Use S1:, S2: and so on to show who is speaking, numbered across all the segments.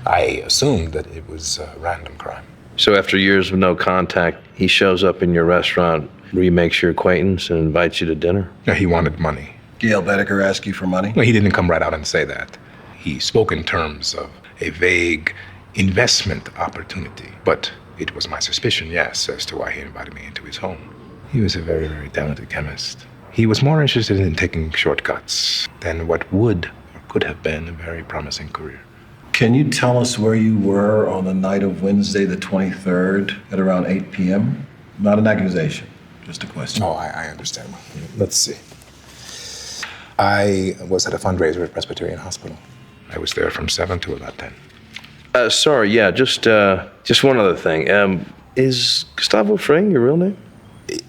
S1: I assumed that it was a random crime.
S2: So after years of no contact, he shows up in your restaurant, remakes your acquaintance, and invites you to dinner?
S1: Yeah, he wanted money.
S3: Gale Bedecker asked you for money?
S1: No, he didn't come right out and say that. He spoke in terms of a vague investment opportunity. But it was my suspicion, yes, as to why he invited me into his home. He was a very, very talented chemist. He was more interested in taking shortcuts than what would or could have been a very promising career.
S3: Can you tell us where you were on the night of Wednesday the 23rd at around 8 p.m.? Not an accusation, just a question.
S1: Oh, I understand. Let's see. I was at a fundraiser at Presbyterian Hospital. I was there from 7 to about 10.
S2: Sorry, yeah, just one other thing. Is Gustavo Fring your real name?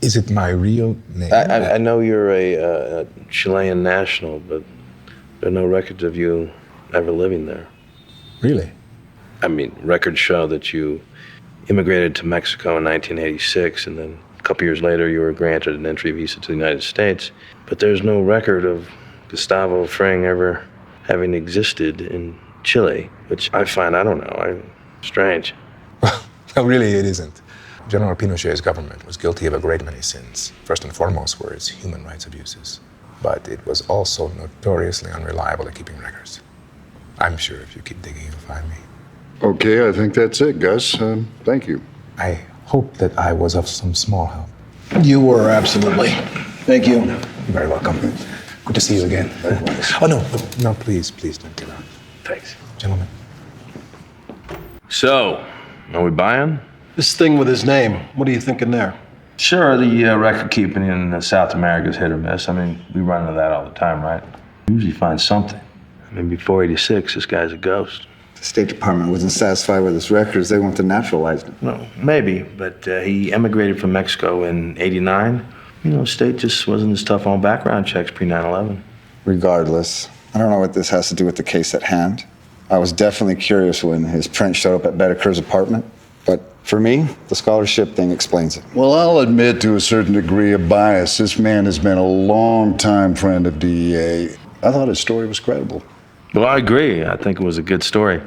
S1: Is it my real name?
S2: I know you're a Chilean national, but there are no records of you ever living there.
S1: Really?
S2: I mean, records show that you immigrated to Mexico in 1986, and then a couple years later you were granted an entry visa to the United States. But there's no record of Gustavo Fring ever having existed in Chile, which I find, I don't know, strange.
S1: Well, really, it isn't. General Pinochet's government was guilty of a great many sins. First and foremost were its human rights abuses. But it was also notoriously unreliable at keeping records. I'm sure if you keep digging, you'll find me.
S4: Okay, I think that's it, Gus. Thank you.
S1: I hope that I was of some small help.
S3: You were, absolutely. Thank you.
S1: You're very welcome. Good to see you again. Oh, no, please don't get out.
S2: Thanks.
S1: Gentlemen.
S2: So, are we buying?
S3: This thing with his name, what are you thinking there?
S2: Sure, the record keeping in South America is hit or miss. I mean, we run into that all the time, right? We usually find something. I mean, before 86, this guy's a ghost.
S5: The State Department wasn't satisfied with his records. They want to naturalize him.
S2: No, maybe, but he emigrated from Mexico in 89. You know, state just wasn't as tough on background checks pre-9/11.
S5: Regardless, I don't know what this has to do with the case at hand. I was definitely curious when his print showed up at Bedecker's apartment. But for me, the scholarship thing explains it.
S4: Well, I'll admit to a certain degree of bias. This man has been a long-time friend of DEA. I thought his story was credible.
S2: Well, I agree. I think it was a good story.